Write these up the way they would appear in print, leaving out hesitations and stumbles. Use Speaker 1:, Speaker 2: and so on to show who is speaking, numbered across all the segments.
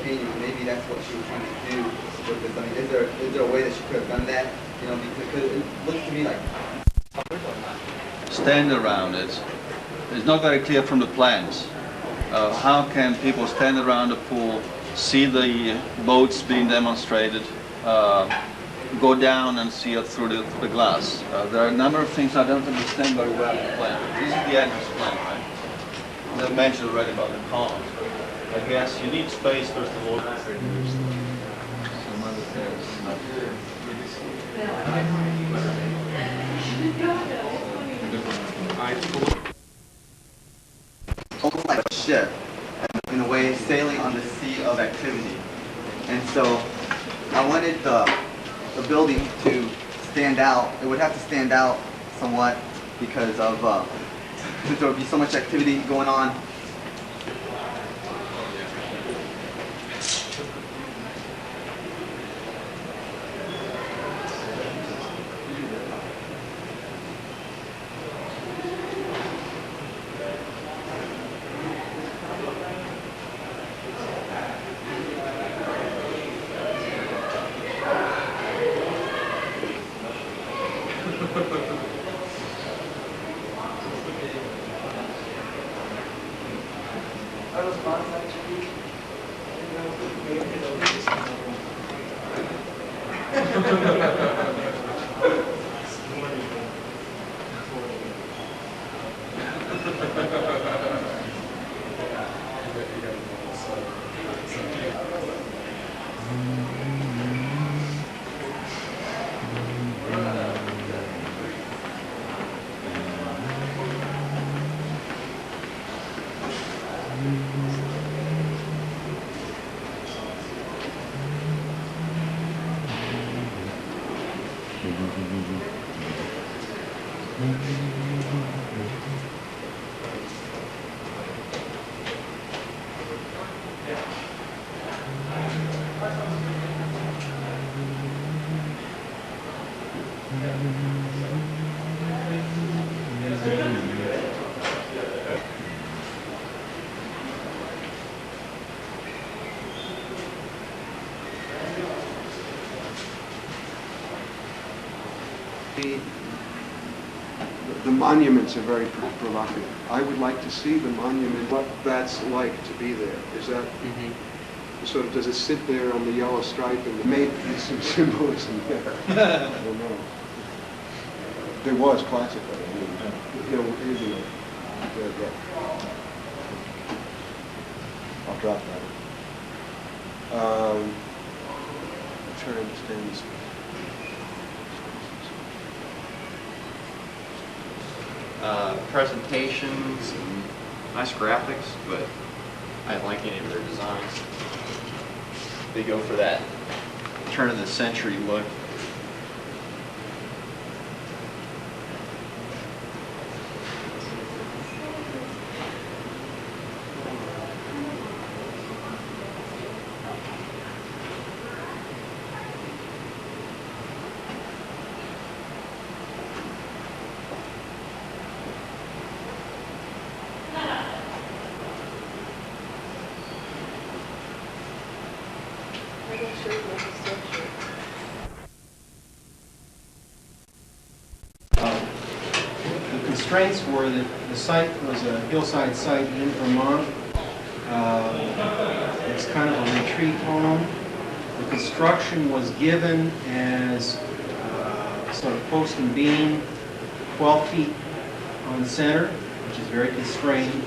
Speaker 1: opinion, maybe that's what she was trying to do with this. I mean, is there a way that she could have done that? You know, because it looks to me like
Speaker 2: stand around it. It's not very clear from the plans. How can people stand around the pool, see the boats being demonstrated, go down and see it through the glass? There are a number of things I don't understand very well in the plan. This is the entrance plan, right? I mentioned already about the columns. I guess you need space first of all. Some other things.
Speaker 1: almost like a ship, in a way, sailing on the sea of activity. And so I wanted the building to stand out. It would have to stand out somewhat because of there would be so much activity going on.
Speaker 3: The monuments are very provocative. I would like to see the monument, what that's like to be there. Is that sort of, does it sit there on the yellow stripe and maybe some symbolism there? I don't know. There was classically. I mean, you know, I'll drop that. I'm trying to understand this.
Speaker 4: Presentations and nice graphics, but I didn't like any of their designs. They go for that turn of the century look.
Speaker 5: The constraints were that the site was a hillside site in Vermont. It's kind of a retreat home. The construction was given as sort of post and beam, 12 feet on the center, which is very constrained.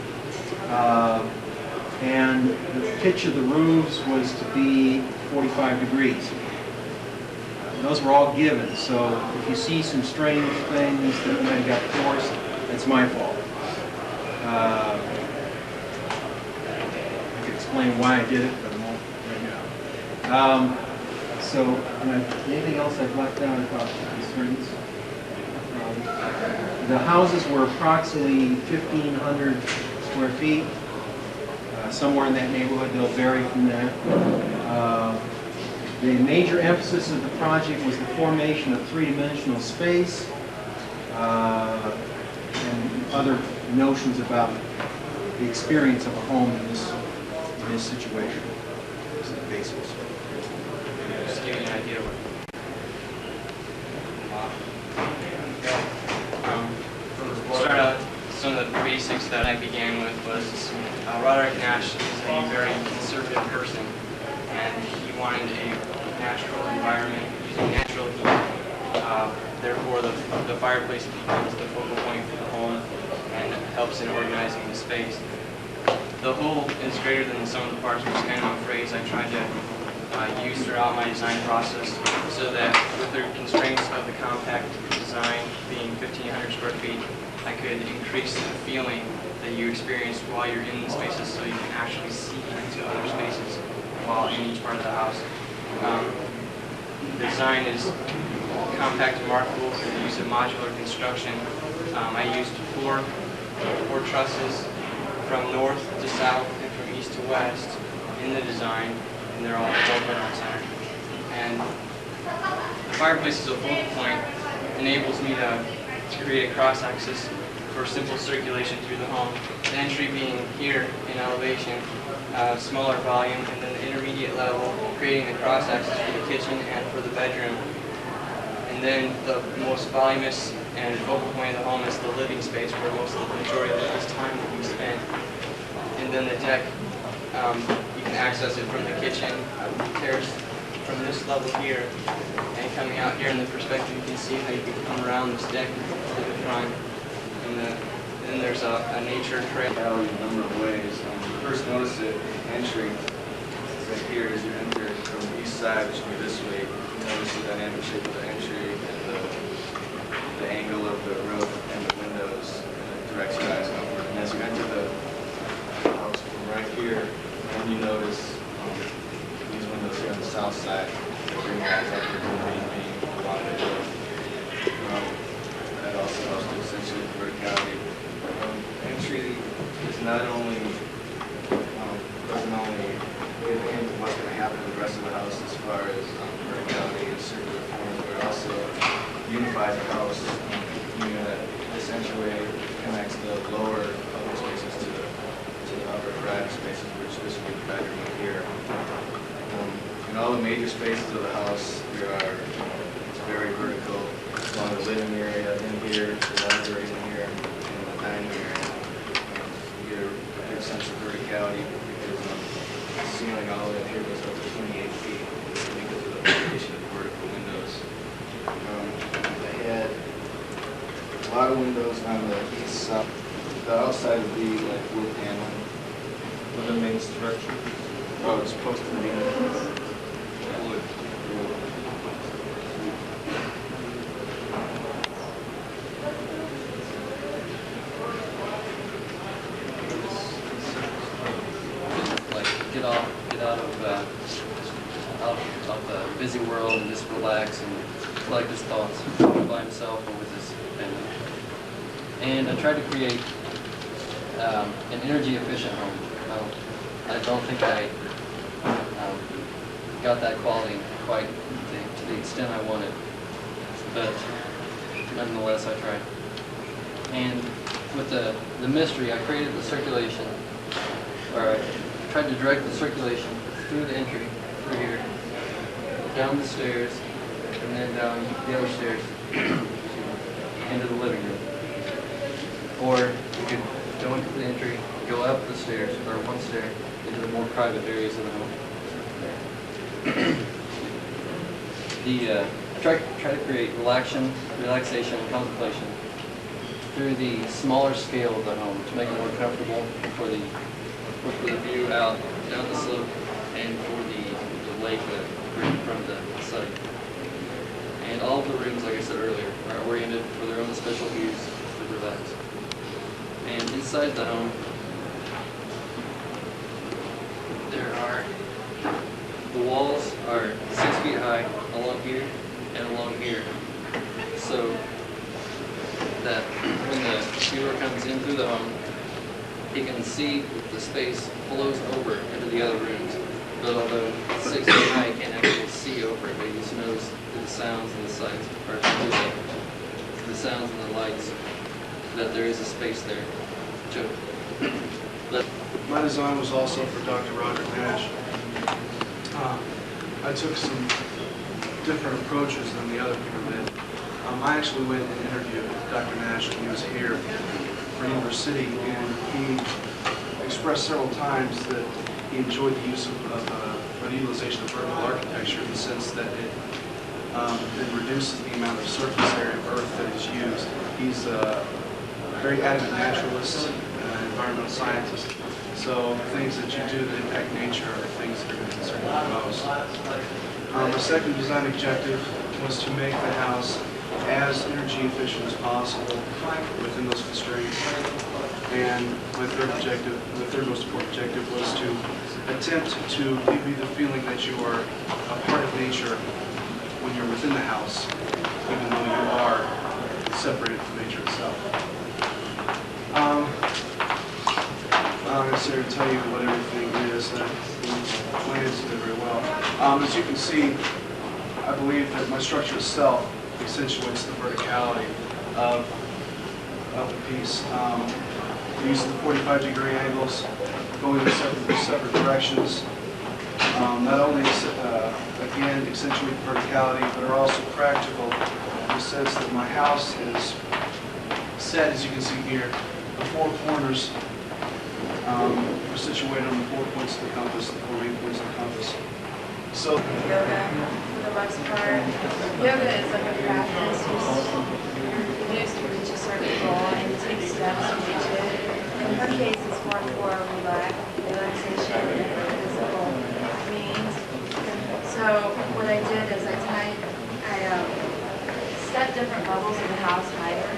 Speaker 5: And the pitch of the roofs was to be 45 degrees. Those were all given, so if you see some strange things that might have got forced, that's my fault. I could explain why I did it, but I won't right now. Anything else I've left out about the concerns? The houses were approximately 1,500 square feet. Somewhere in that neighborhood, they'll vary from that. The major emphasis of the project was the formation of three-dimensional space and other notions about the experience of a home in this situation. is the basis.
Speaker 6: Just give you an idea what. We'll start out, some of the basics that I began with was Roderick Nash is a very conservative person, and he wanted a natural environment using natural heat. Therefore, the fireplace becomes the focal point for the home and helps in organizing the space. The whole is greater than the sum of the parts, which is kind of a phrase I tried to use throughout my design process, so that with the constraints of the compact design being 1,500 square feet, I could increase the feeling that you experience while you're in the spaces, so you can actually see into other spaces while in each part of the house. The design is compact and marketable through the use of modular construction. I used four trusses from north to south and from east to west in the design, and they're all open on center. And the fireplace as a focal point enables me to create a cross-axis for simple circulation through the home. The entry being here in elevation, smaller volume, and then the intermediate level, creating the cross-axis for the kitchen and for the bedroom. And then the most voluminous and focal point of the home is the living space, where most of the majority of this time will be spent. And then the deck, you can access it from the kitchen, terrace from this level here, and coming out here in the perspective, you can see how you can come around this deck to the front. And then there's a nature trail.
Speaker 7: Out in a number of ways. You first notice it entering right here as you enter from the east side, which will be this way. You notice the dynamic shape of the entry and the angle of the roof and the windows, and it directs your eyes upward. And as you enter the house from right here, then you notice these windows here on the south side that bring your eyes upward and being along the roof. That also helps to accentuate the verticality. Entry is not only doesn't only give a hint of what's going to happen to the rest of the house as far as verticality and circular forms, but it also unifies the house. This entryway connects the lower upper spaces to the upper private spaces, which this would be the bedroom up here. In all the major spaces of the house, it's very vertical. Along the living area in here, the library in here, and the dining area. You get a good sense of verticality because the ceiling all the way up here goes up to 28 feet because of the location of the vertical windows. They had a lot of windows on the east side. The outside would be like wood paneling.
Speaker 2: With the main structure.
Speaker 7: Oh, it's supposed to be wood.
Speaker 8: Out of the busy world and just relax and collect his thoughts by himself or with his family. And I tried to create an energy efficient home. I don't think I got that quality quite to the extent I wanted, but nonetheless I tried. And with the mystery, I created the circulation, or I tried to direct the circulation through the entry, through here, down the stairs, and then down the other stairs into the living room. Or you could go into the entry, go up the stairs, or one stair, into the more private areas of the home. I try to create relaxation and contemplation through the smaller scale of the home to make it more comfortable for the view out down the slope and for the lake that right in front of the site. And all of the rooms, like I said earlier, are oriented for their own special views to relax. And inside the home, the walls are 6 feet high along here and along here, so that when the viewer comes in through the home, he can see the space flows over into the other rooms. But although 6 feet high, he can't actually see over it, but he just knows through the sounds and the sights, or through the sounds and the lights, that there is a space there.
Speaker 9: My design was also for Dr. Roderick Nash. I took some different approaches than the other people did. I actually went and interviewed Dr. Nash when he was here for UniverCity, and he expressed several times that he enjoyed the use of the utilization of vertical architecture in the sense that it reduces the amount of surface area of earth that is used. He's a very adamant naturalist, environmental scientist, so the things that you do that impact nature are the things that are going to concern you the most. The second design objective was to make the house as energy efficient as possible within those constraints. And my third most important objective was to attempt to give you the feeling that you are a part of nature when you're within the house, even though you are separated from nature itself. I'm not necessarily to tell you what everything is. The plans did very well. As you can see, I believe that my structure itself accentuates the verticality of the piece. The use of the 45-degree angles, going in separate directions, not only again accentuate the verticality, but are also practical in the sense that my house is set, as you can see here, the four corners are situated on the 4 points of the compass, the 4 main points of the compass. So
Speaker 10: yoga, for the most part, yoga is like a practice. You used to reach a certain goal and you take steps to reach it. In her case, it's more for relaxation and physical means. So what I did is I set different levels of the house higher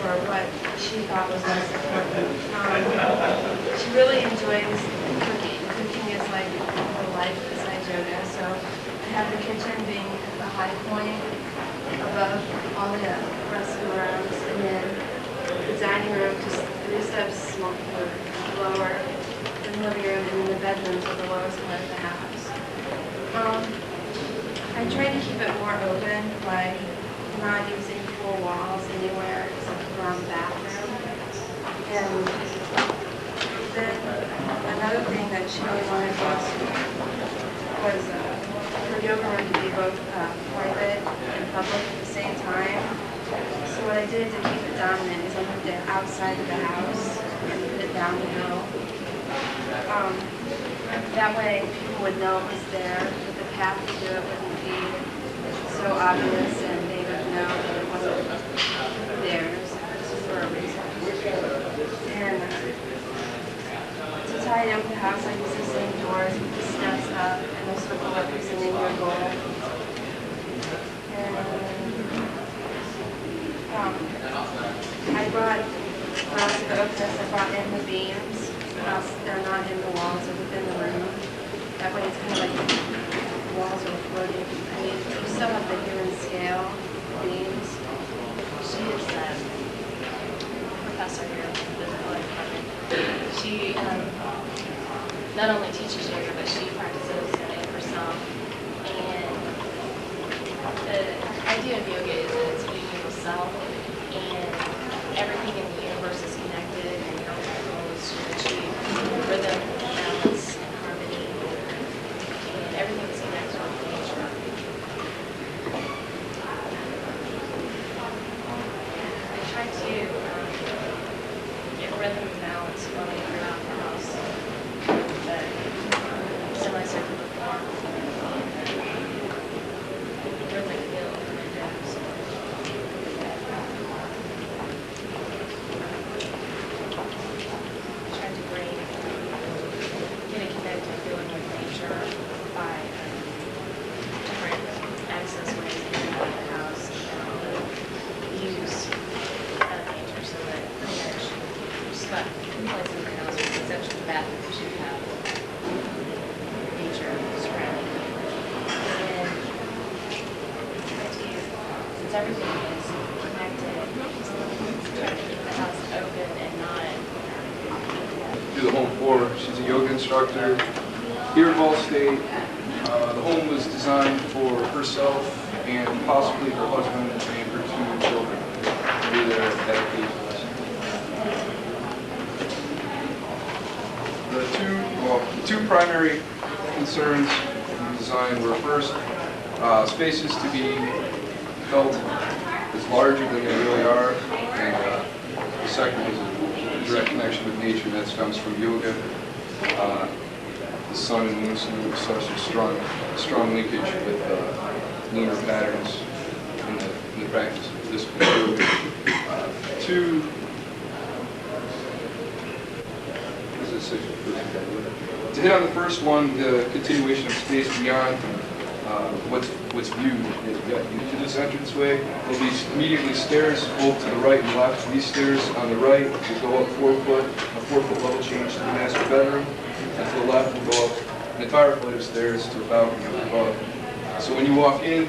Speaker 10: for what she thought was most important. She really enjoys cooking. Cooking is like her life besides yoga. So I have the kitchen being the high point above all the rest of the rooms, and then the dining room just 3 steps lower than the living room, and then the bedrooms are the lowest part of the house. I try to keep it more open by not using full walls anywhere except around the bathroom. And then another thing that she really wanted was her yoga room to be both private and public at the same time. So what I did to keep it dominant is I moved it outside of the house and put it down the hill. That way people would know it was there, but the path to it wouldn't be so obvious, and they would know that it wasn't theirs for a reason. And to tidy up the house, I use the same doors with the steps up and the circle representing your goal. And I brought, when I was the openness, I brought in the beams. They're not in the walls, they're within the room. That way it's kind of like the walls are floating. I mean, you still have the human scale beams.
Speaker 11: She is a professor here at the physical department. She not only teaches yoga, but she practices it herself. And the idea of yoga is that it's a universal self, and everything in the universe is connected, and your ultimate goal is to achieve rhythm, balance, and harmony. And everything is connected with nature. I try to get rhythm and balance flowing throughout the house. But semicircular form, rhythmic feel in the house. Trying to get a connected feeling with nature by different access ways in the house and use of nature so that pretty much just about places in the house with the exception of the bathroom should have nature surrounding you. And since everything is connected, try to keep the house open and not
Speaker 12: do the home floor. She's a yoga instructor here at Ball State. The home was designed for herself and possibly her husband and her 2 children to be there at occasions. The two primary concerns is design were first spaces to be felt as larger than they really are, and the second is a direct connection with nature, and that comes from yoga. The sun and moon symbol is such a strong linkage with lunar patterns in the practice of discipline yoga. To hit on the first one, the continuation of space beyond what's viewed. To this entranceway, there'll be immediately stairs both to the right and left. These stairs on the right will go up 4 foot, a 4-foot level change to the master bedroom, and to the left will go up an entire flight of stairs to a balcony up above. So when you walk in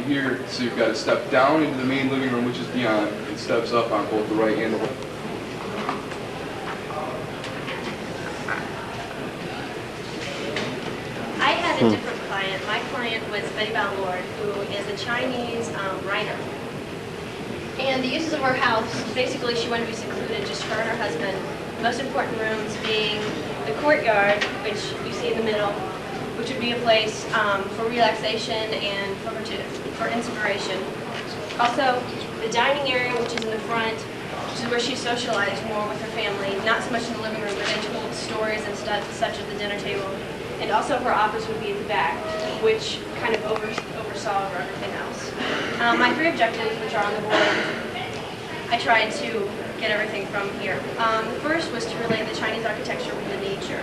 Speaker 12: here, so you've got to step down into the main living room, which is beyond. It steps up on both the right and the left.
Speaker 13: I had a different client. My client was Betty Ballard, who is a Chinese writer. And the uses of her house, basically she wanted to be secluded, just her and her husband. Most important rooms being the courtyard, which you see in the middle, which would be a place for relaxation and for inspiration. Also, the dining area, which is in the front, which is where she socialized more with her family, not so much in the living room, but they told stories and stuff, such at the dinner table. And also her office would be at the back, which kind of oversaw over everything else. My 3 objectives, which are on the board, I tried to get everything from here. The first was to relate the Chinese architecture with the nature.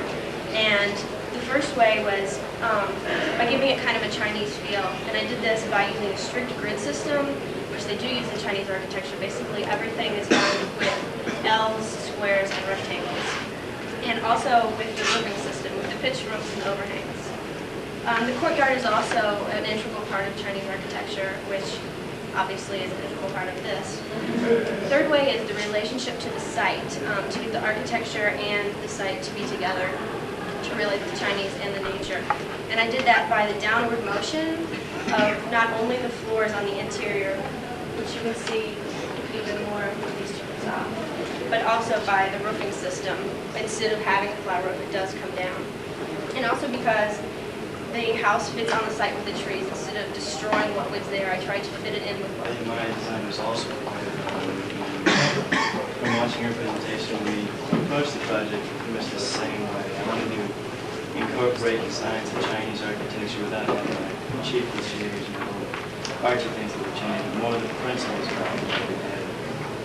Speaker 13: And the first way was by giving it kind of a Chinese feel. And I did this by using a strict grid system, which they do use in Chinese architecture. Basically everything is done with L's, squares, and rectangles. And also with the roofing system, with the pitched roofs and overhangs. The courtyard is also an integral part of Chinese architecture, which obviously is an integral part of this. The third way is the relationship to the site, to get the architecture and the site to be together, to relate the Chinese and the nature. And I did that by the downward motion of not only the floors on the interior, which you can see even more with these two off, but also by the roofing system. Instead of having a flat roof, it does come down. And also because the house fits on the site with the trees. Instead of destroying what lives there, I tried to fit it in with what lives there.
Speaker 14: My design was also from watching your presentation, we approached the project pretty much the same way. I wanted to incorporate designs of Chinese architecture without having like cheap cliches, artsy things that would change, but more the principles around what we had.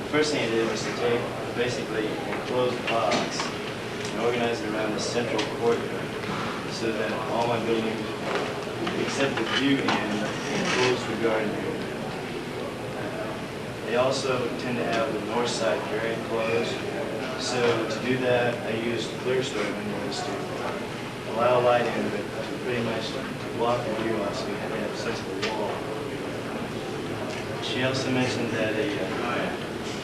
Speaker 14: The first thing I did was to take basically an enclosed box and organize it around the central courtyard so that all my buildings, except the view end, enclosed the garden area. They also tend to have the north side very enclosed. So to do that, I used clear story windows to allow light in, but to pretty much block the view off so we had to have a sensible wall. She also mentioned that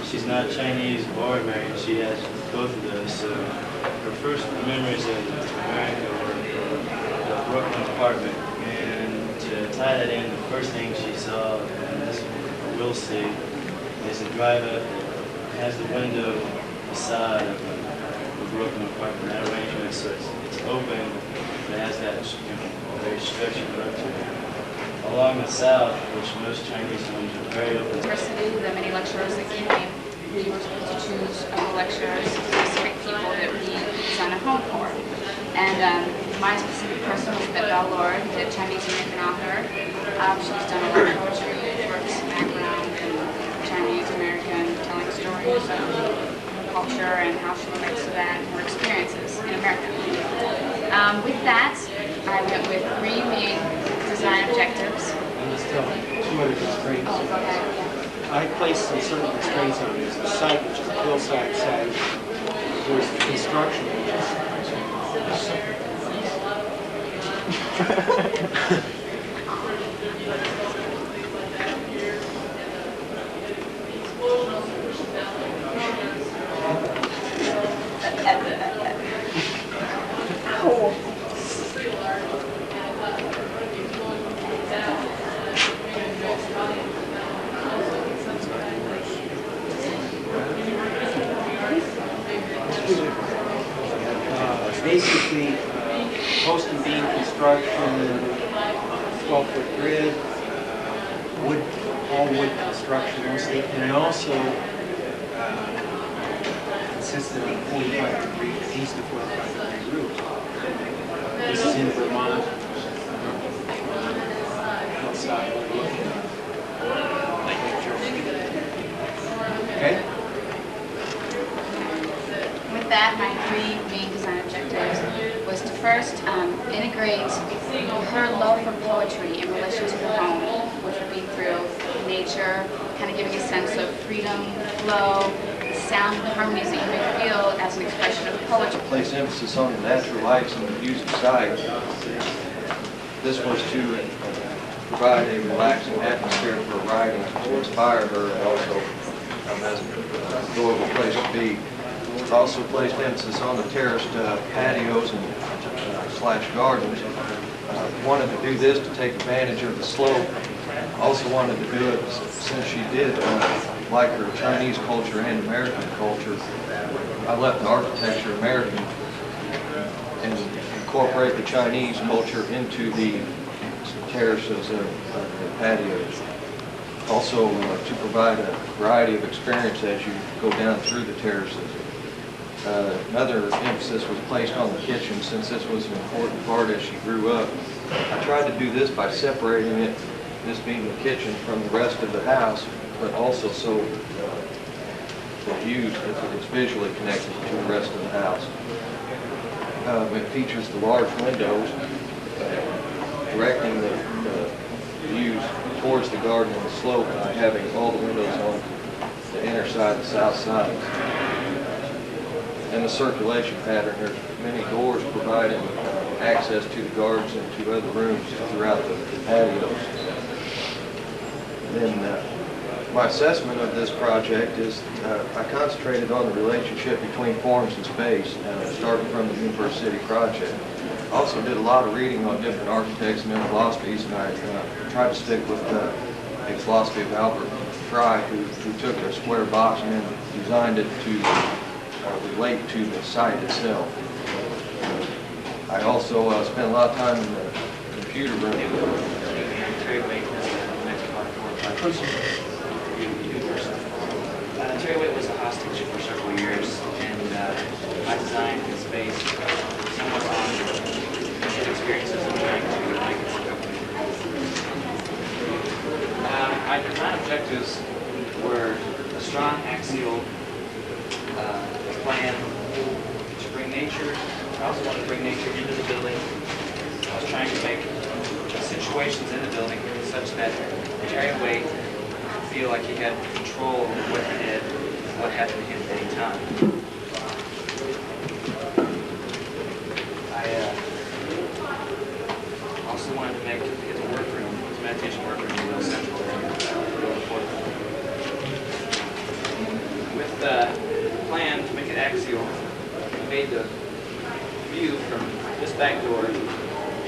Speaker 14: she's not Chinese or American. She has both of those. So her first memories of America were the Brooklyn apartment. And to tie that in, the first thing she saw, and this we'll see, is a drive-up that has the window facade of the Brooklyn apartment. That arrangement, so it's open, but it has that very structured look to it. Along the south, which most Chinese homes are very open.
Speaker 15: University, the many lecturers that came, we were supposed to choose of the lecturers specific people that we design a home for. And my specific person was Bette Ballard, the Chinese American author. She's done a lot of poetry works, background, and Chinese American, telling stories of culture and how she relates to that and her experiences in America. With that, I went with 3 main design objectives.
Speaker 5: I'm just telling you, 2 other constraints.
Speaker 15: Oh, go ahead. Yeah.
Speaker 5: I placed some certain constraints on this. The site, which is a hillside site, there's construction. Basically, post and beam construction, 12-foot grid, wood, all wood construction mostly, and it also consisted of 45-degree, east to 45-degree roofs. This is in Vermont. Outside. Okay.
Speaker 15: With that, my three main design objectives was to first integrate her love for poetry in relation to the home, which would be through nature, kind of giving a sense of freedom, flow, the sound and the harmonies that you may feel as an expression of poetry.
Speaker 16: Place emphasis on the natural lights and the views of sight. This was to provide a relaxing atmosphere for writing, to inspire her, and also as an enjoyable place to be. Also placed emphasis on the terraced patios and slash gardens. Wanted to do this to take advantage of the slope. Also wanted to do it since she did like her Chinese culture and American culture. I left the architecture American and incorporate the Chinese culture into the terraces of the patios. Also to provide a variety of experience as you go down through the terraces. Another emphasis was placed on the kitchen since this was an important part as she grew up. I tried to do this by separating it, this being the kitchen, from the rest of the house, but also so the views, it's visually connected to the rest of the house. It features the large windows directing the views towards the garden and the slope by having all the windows on the inner side, the south side. And the circulation pattern, there's many doors providing access to the gardens and to other rooms throughout the patios. Then my assessment of this project is I concentrated on the relationship between forms and space, starting from the UniverCity project. Also did a lot of reading on different architects and their philosophies, and I tried to stick with the philosophy of Albert Fry, who took a square box and then designed it to relate to the site itself. I also spent a lot of time in the computer room.
Speaker 6: Terry Waite was a hostage for several years, and my design is based somewhat on his experiences in trying to make it work out. My design objectives were a strong axial plan to bring nature. I also wanted to bring nature into the building. I was trying to make situations in the building such that Terry Waite would feel like he had control of what he did, what happened to him at any time. I also wanted to make his workroom, his meditation workroom, real central, real important. With the plan to make it axial, we made the view from this back door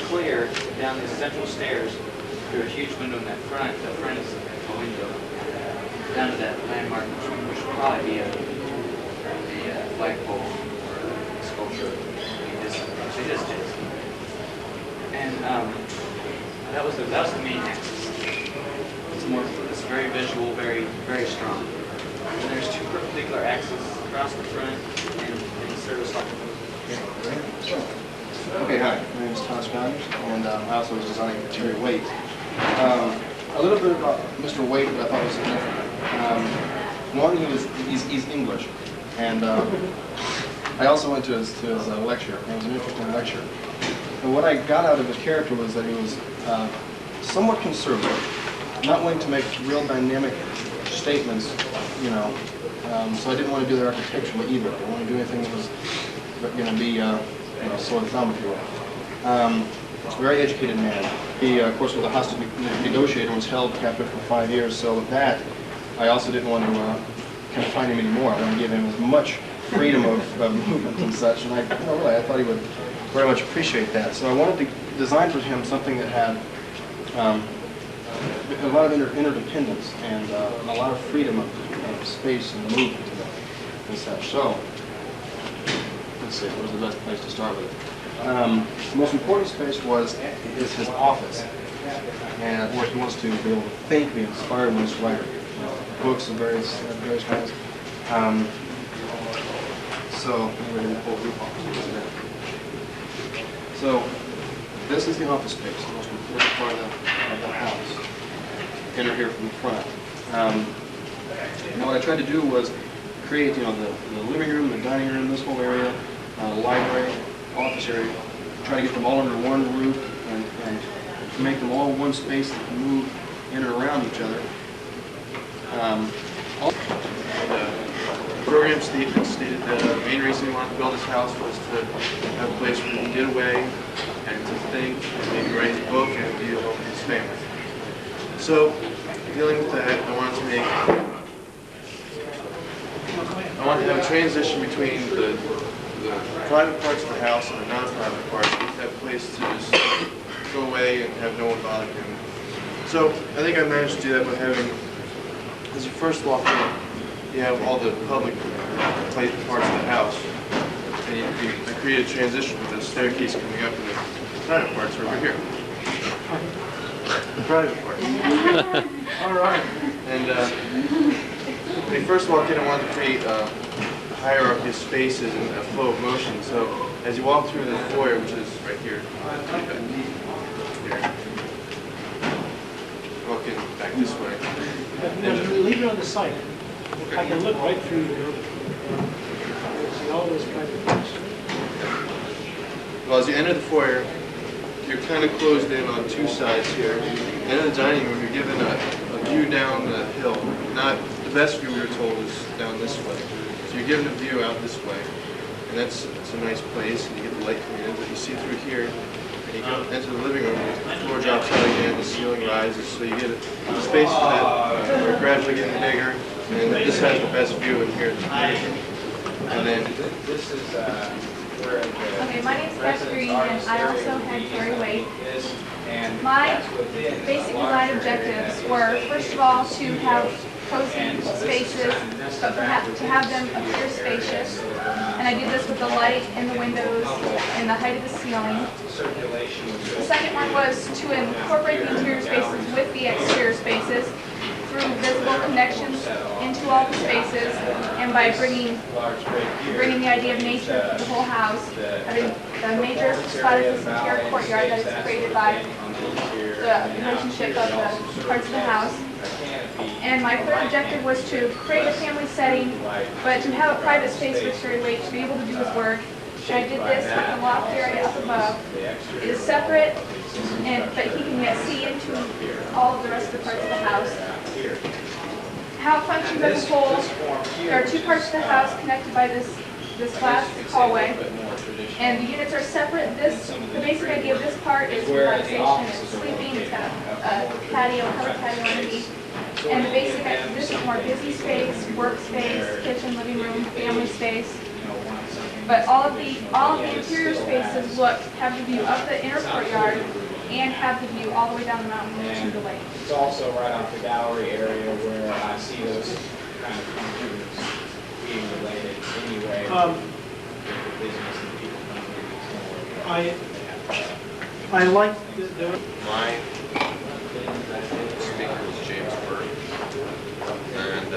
Speaker 6: clear down these central stairs through a huge window in that front. The front is a window down to that landmark, which will probably be a flagpole or a sculpture. It just is. And that was the main axis. It's very visual, very strong. And there's two perpendicular axes across the front and service like
Speaker 17: Okay, hi. My name is Thomas Connors, and I also was designing Terry Waite. A little bit about Mr. Waite that I thought was significant. One, he's English, and I also went to his lecture. It was an interesting lecture. And what I got out of his character was that he was somewhat conservative, not willing to make real dynamic statements, you know. So I didn't want to do that architecturally either. I didn't want to do anything that was going to be sore thumb, if you will. He's a very educated man. He, of course, was a hostage negotiator and was held captive for 5 years. So with that, I also didn't want to confine him anymore. I wanted to give him as much freedom of movement and such. And I thought he would very much appreciate that. So I wanted to design for him something that had a lot of interdependence and a lot of freedom of space and movement and such. So say was the best place to start with. The most important space is his office, and where he wants to be able to think, be inspired when he's writing books of various kinds. So this is the office space, the most important part of the house. Enter here from the front. Now what I tried to do was create, the living room, the dining room, this whole area, library, office area, try to get them all under one roof and make them all one space that can move in and around each other.
Speaker 9: The program stated that the main reason we wanted to build this house was to have a place where he can get away and to think and maybe write his book and be alone with his family. So, dealing with that, I wanted to have a transition between the private parts of the house and the non-private parts. Have a place to just go away and have no one bother him. So, I think I managed to do that by having, as you first walk in, you have all the public parts of the house. And I created a transition with a staircase coming up, and the private parts are over here. The private parts. All right. And when you first walk in, I wanted to create a hierarchy of spaces and a flow of motion. So as you walk through the foyer, which is right here, walk in back this way.
Speaker 18: Leave it on the site. I can look right through the building. See all those private parts.
Speaker 9: Well, as you enter the foyer, you're kind of closed in on two sides here. And in the dining room, you're given a view down the hill. Not the best view, we were told, is down this way. So you're given a view out this way. And it's a nice place, and you get the light coming in. But you see through here, and you go into the living room, the floor drops out again, the ceiling rises, so you get a space that we're gradually getting bigger. And this has the best view in here. And then
Speaker 19: this is where
Speaker 20: okay, my name is Beth Green, and I also had Terry Wade. My basic design objectives were, first of all, to have cozy spaces, but perhaps to have them appear spacious. And I did this with the light in the windows and the height of the ceiling. The second one was to incorporate the interior spaces with the exterior spaces through visible connections into all the spaces, and by bringing the idea of nature to the whole house. Having the major spot is this interior courtyard that is created by the relationship of the parts of the house. And my third objective was to create a family setting, but to have a private space for Terry Wade to be able to do his work. And I did this with the loft area up above. It is separate, but he can yet see into all of the rest of the parts of the house. How it functions as a whole, there are two parts of the house connected by this glass hallway, and the units are separate. The basic idea of this part is relaxation, it's sleeping, it's got a patio, covered patio underneath. And the basic idea, this is more busy space, work space, kitchen, living room, family space. But all of the interior spaces have the view of the inner courtyard and have the view all the way down the mountain to the lake.
Speaker 19: It's also right off the gallery area where I see those kind of computers being related anyway. The business and people coming in.
Speaker 18: I like the
Speaker 9: my speaker is James Burke, and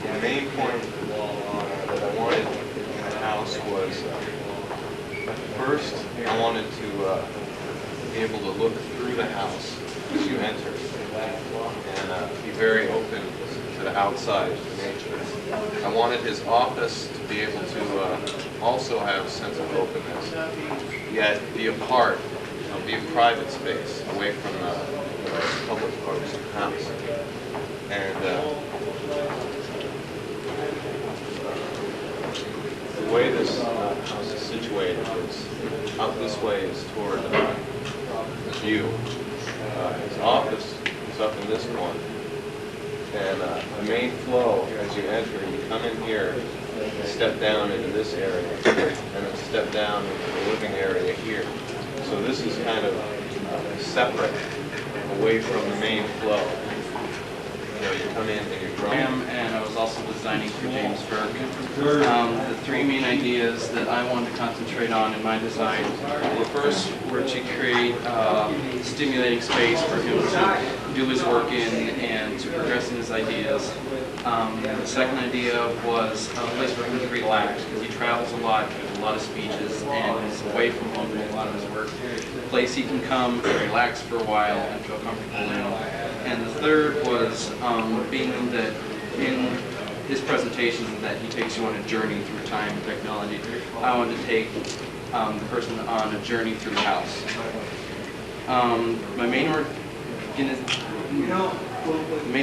Speaker 9: the main point that I wanted in the house was first I wanted to be able to look through the house as you enter and be very open to the outside, to nature. I wanted his office to be able to also have a sense of openness, yet be apart, be a private space away from the public parts of the house. And the way this house is situated is out this way is toward the view. His office is up in this corner. And the main flow, as you enter, you come in here, step down into this area, and then step down into the living area here. So this is kind of separate, away from the main flow.
Speaker 4: you come in and you're drawing.
Speaker 6: And I was also designing for James Burke. The three main ideas that I wanted to concentrate on in my design were to create stimulating space for him to do his work in and to progress in his ideas. The second idea was a place for him to relax, because he travels a lot, gives a lot of speeches, and is away from home doing a lot of his work. A place he can come and relax for a while and feel comfortable in. And the third was being that in his presentation that he takes you on a journey through time and technology. I wanted to take the person on a journey through the house. My main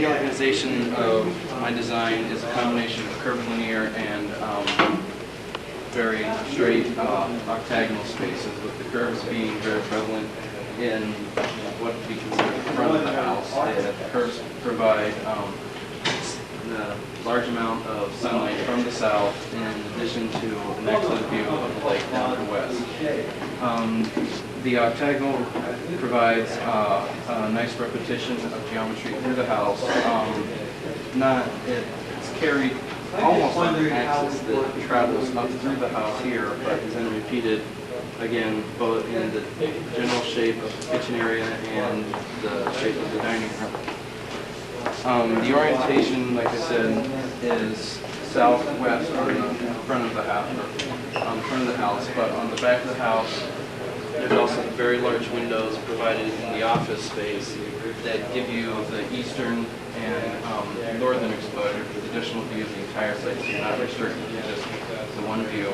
Speaker 6: organization of my design is a combination of curvilinear and very straight octagonal spaces, with the curves being very prevalent in what would be considered the front of the house. The curves provide a large amount of sunlight from the south, in addition to an excellent view of the lake down the west. The octagonal provides a nice repetition of geometry through the house. It's carried almost on an axis that travels up through the house here, but is then repeated again both in the general shape of the kitchen area and the shape of the dining room. The orientation, like I said, is southwest on the front of the house, but on the back of the house, there's also very large windows provided in the office space that give you the eastern and northern exposure with additional view of the entire site, so you're not restricted to just the one view.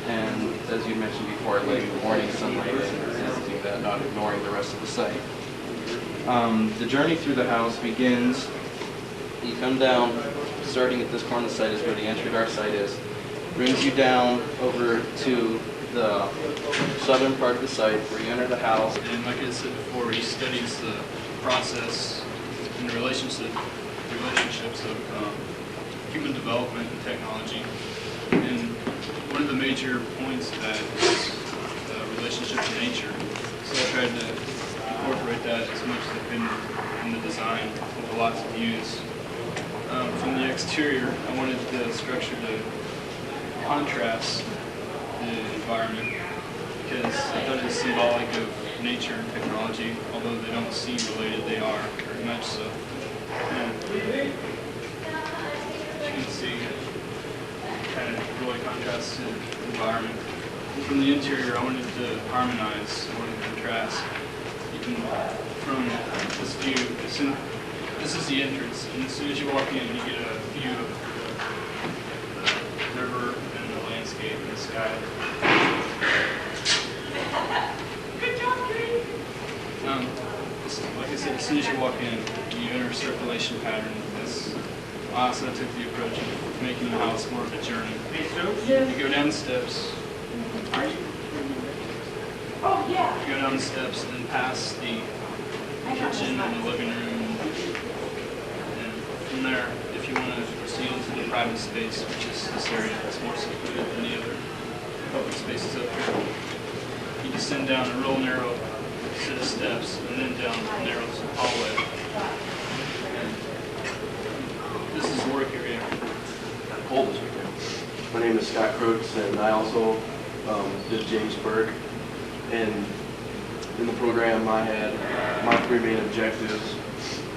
Speaker 6: And as you mentioned before, letting the morning sunlight in and using that, not ignoring the rest of the site. The journey through the house begins, you come down, starting at this corner of the site is where the entry to our site is, brings you down over to the southern part of the site where you enter the house.
Speaker 21: And like I said before, he studies the process and the relationships of human development and technology. And one of the major points of that is the relationship to nature. So I tried to incorporate that as much as I could in the design with lots of views. From the exterior, I wanted the structure to contrast the environment, because I thought it was symbolic of nature and technology, although they don't seem related, they are very much so. And as you can see, it kind of really contrasts to the environment. And from the interior, I wanted to harmonize more than contrast. You can, from this view, this is the entrance, and as soon as you walk in, you get a view of the river and the landscape and the sky. Good job, Green! Like I said, as soon as you walk in, you enter a circulation pattern. I also took the approach of making the house more of a journey. You go down the steps.
Speaker 20: Oh, yeah.
Speaker 21: You go down the steps and past the kitchen and the living room. And from there, if you want to proceed into the private space, which is this area that's more secluded than the other public spaces up here, you descend down a real narrow set of steps and then down a narrow hallway. And this is the work area.
Speaker 22: Cold this weekend. My name is Scott Crooks, and I also did James Burke. And in the program, I had my three main objectives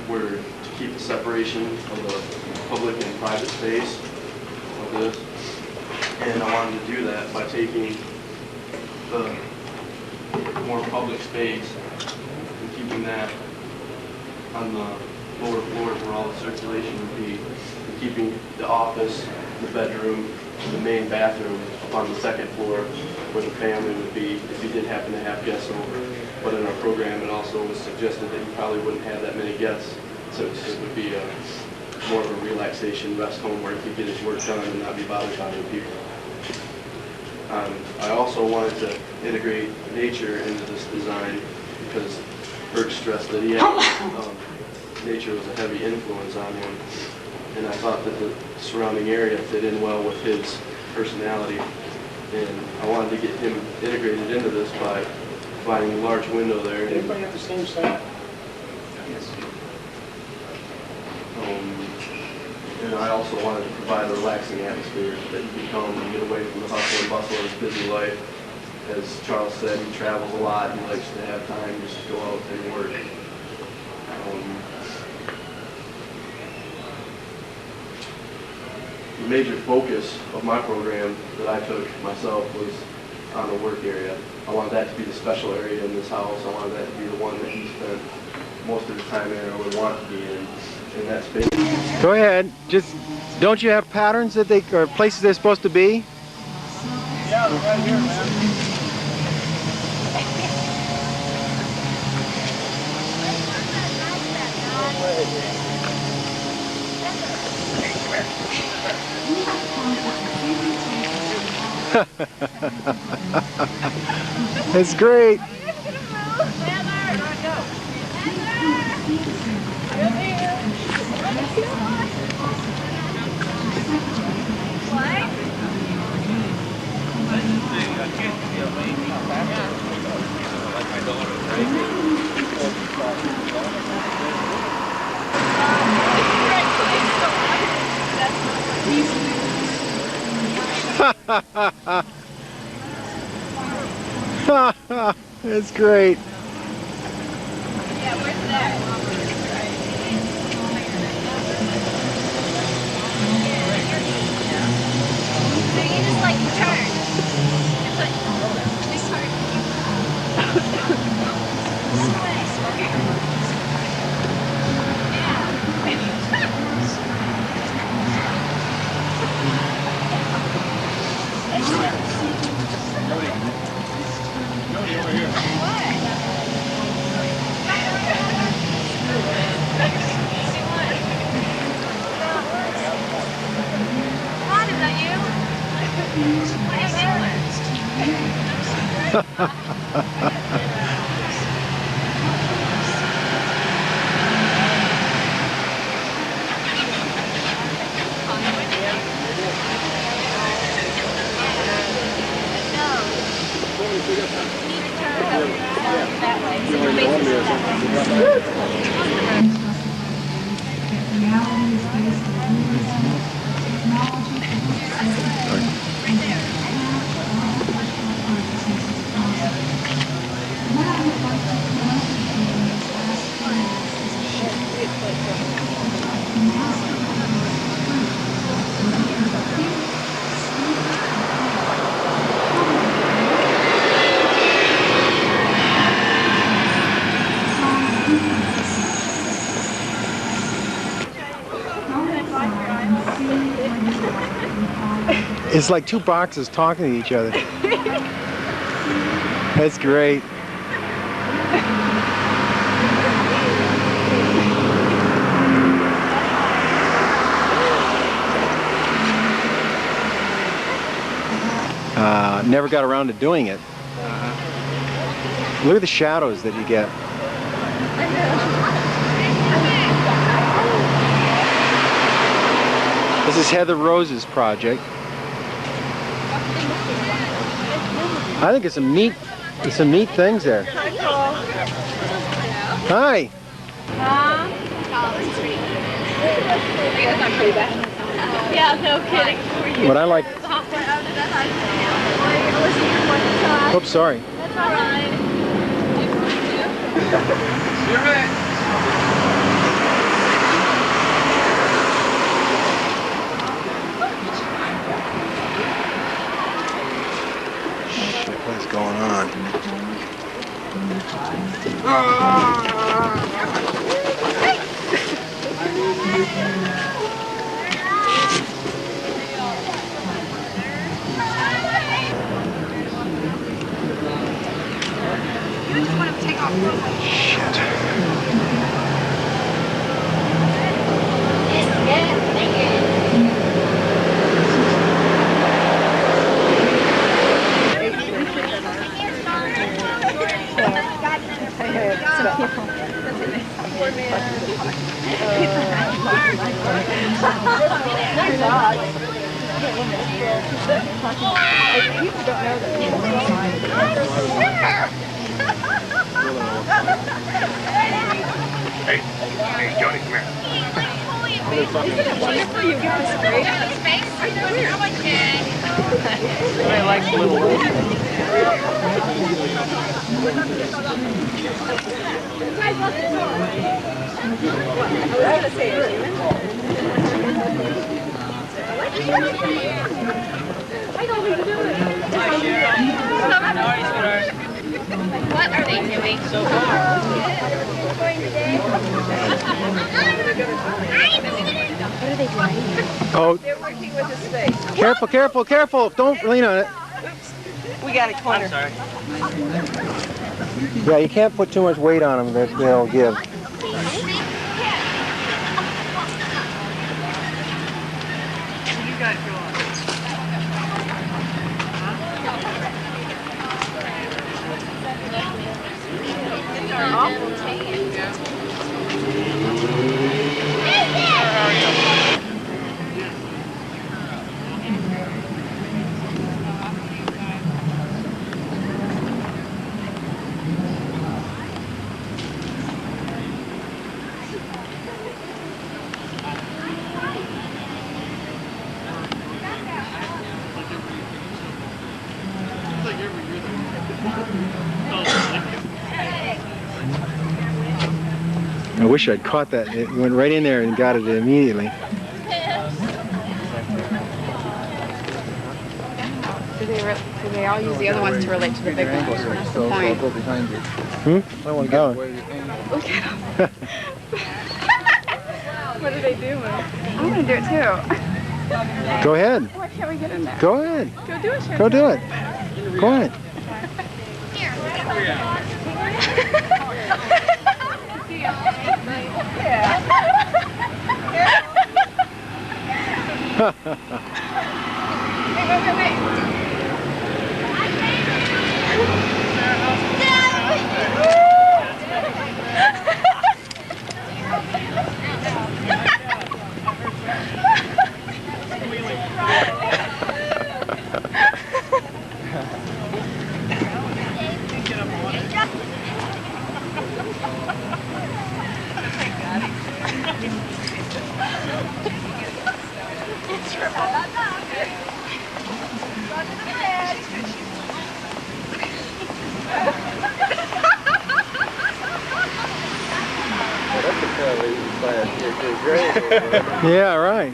Speaker 22: were to keep the separation of the public and private space of this. And I wanted to do that by taking the more public space and keeping that on the lower floors where all the circulation would be, and keeping the office, the bedroom, and the main bathroom up on the second floor where the family would be if you did happen to have guests over. But in our program, it also was suggested that you probably wouldn't have that many guests, so it would be more of a relaxation rest home where he could get his work done and not be bothered by other people. I also wanted to integrate nature into this design because Burke stressed that he had nature was a heavy influence on him, and I thought that the surrounding area fit in well with his personality, and I wanted to get him integrated into this by providing a large window there.
Speaker 18: Did everybody have the same side?
Speaker 22: Yes. I also wanted to provide a relaxing atmosphere that you can come and get away from the hustle and bustle of his busy life. As Charles said, he travels a lot. He likes to have time just to go out and work. The major focus of my program that I took myself was on the work area. I wanted that to be the special area in this house. I wanted that to be the one that he spent most of his time in or would want to be in that space.
Speaker 5: Go ahead. Just, don't you have patterns that they, or places they're supposed to be?
Speaker 18: Yeah, they're right here, man.
Speaker 5: That's great. That's great.
Speaker 20: Yeah, where's that? So you just like turn and put this part. This way.
Speaker 5: It's like two boxes talking to each other. That's great. Never got around to doing it. Look at the shadows that you get. This is Heather Rose's project. I think it's some neat things there.
Speaker 20: Hi, Paul.
Speaker 5: Hi.
Speaker 20: Yeah, no kidding.
Speaker 5: What I like. Oops, sorry.
Speaker 20: That's all right.
Speaker 5: You're right. Shit, what's going on?
Speaker 20: You just want to take off.
Speaker 5: Shit.
Speaker 20: Hey, Johnny, come here. You guys great.
Speaker 1: I like little
Speaker 13: What are they doing so far? What are they doing?
Speaker 5: Oh,
Speaker 20: They're working with his face.
Speaker 5: careful, careful, careful. Don't lean on it.
Speaker 20: We got a corner.
Speaker 6: I'm sorry.
Speaker 5: Yeah, you can't put too much weight on them that they'll give.
Speaker 20: You got to go on. It's our awful tan.
Speaker 5: I wish I'd caught that. It went right in there and got it immediately.
Speaker 15: Do they all use the other ones to relate to the big ones? That's the point.
Speaker 5: I want to go.
Speaker 15: Look at them. What do they do? I want to do it too.
Speaker 5: Go ahead.
Speaker 15: Why can't we get in there?
Speaker 5: Go ahead.
Speaker 15: Go do it, Sharon.
Speaker 5: Go do it. Go ahead.
Speaker 20: Wait.
Speaker 5: Yeah, right.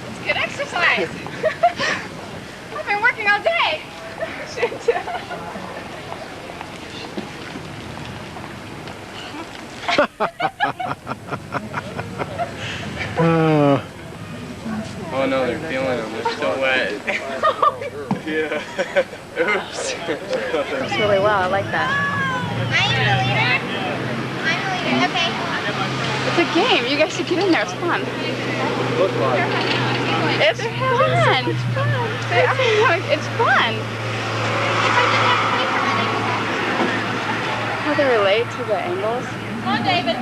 Speaker 15: It's good exercise. I've been working all day.
Speaker 14: Oh no, they're feeling them. They're still wet. Yeah. Oops.
Speaker 15: That's really well. I like that.
Speaker 13: Okay.
Speaker 15: It's a game. You guys should get in there. It's fun. It's fun. It's fun. It's fun. How they relate to the angles.
Speaker 13: Come on, David.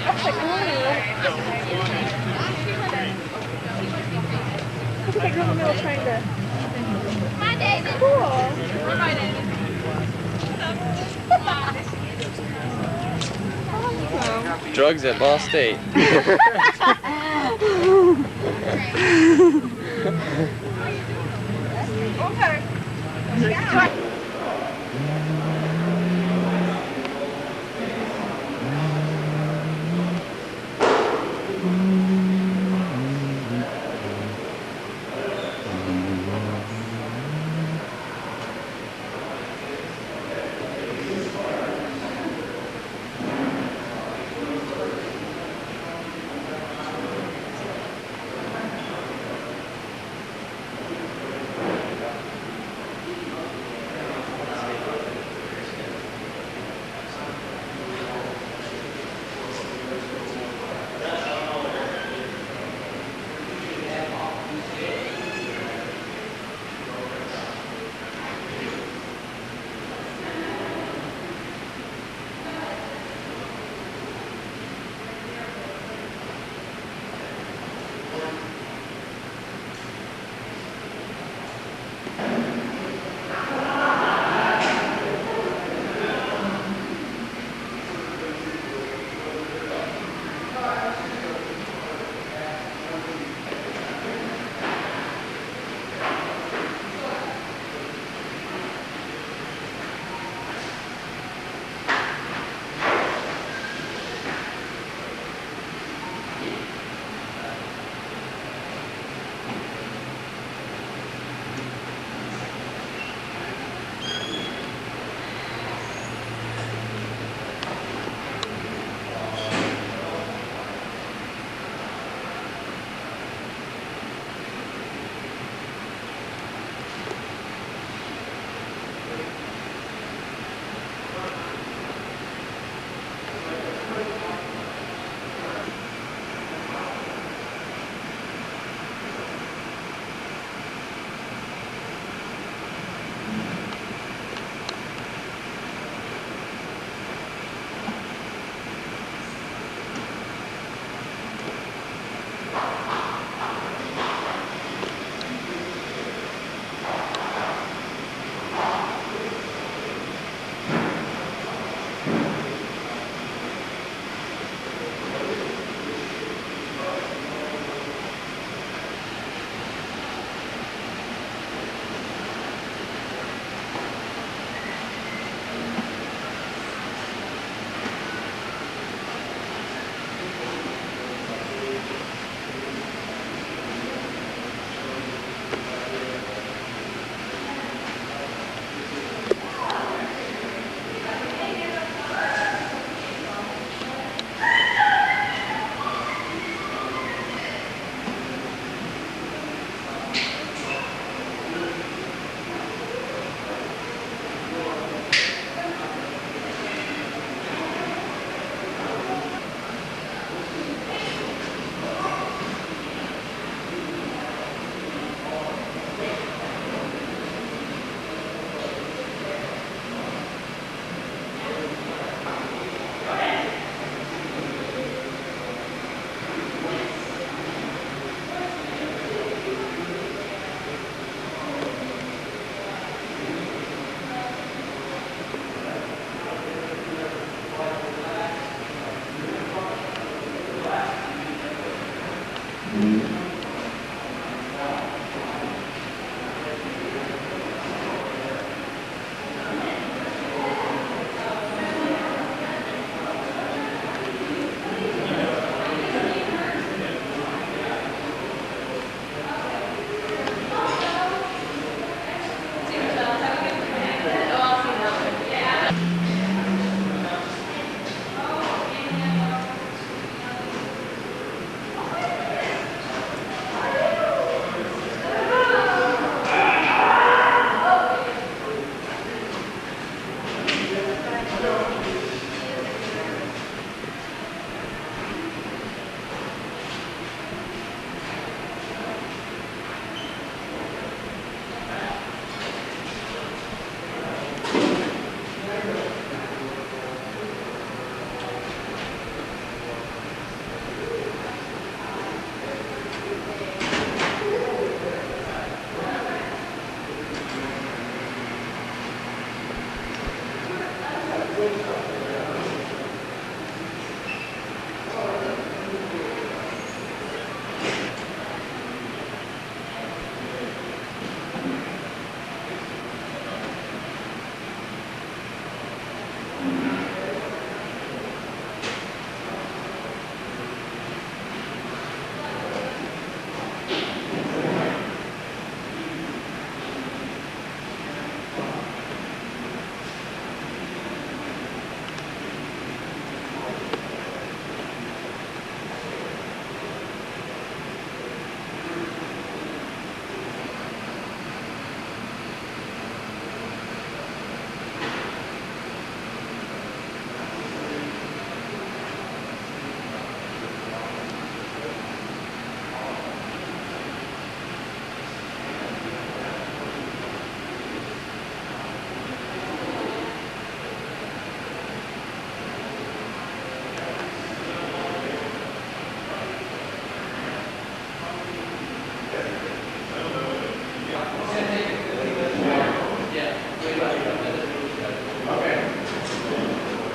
Speaker 20: That's like, look at that girl in the middle trying to...
Speaker 13: Hi, David.
Speaker 20: Cool.
Speaker 13: Bye, David.
Speaker 14: Drugs at Ball State.
Speaker 20: Okay.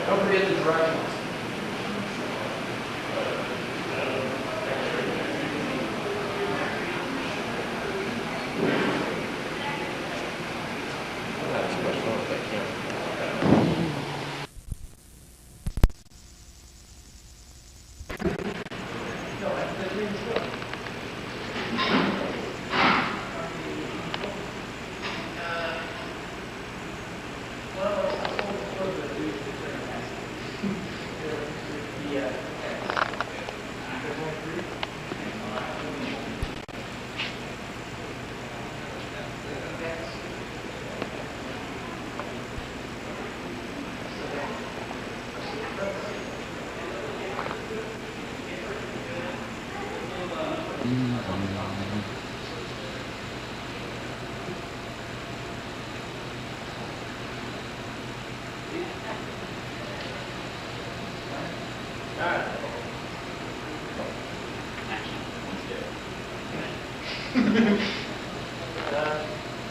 Speaker 2: Don't forget the directions.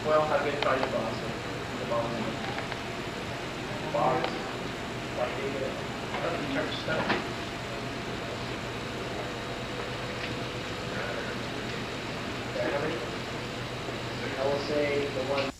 Speaker 2: Well, I've been trying to boss the ball. Bars, like the church stuff. I will say the one.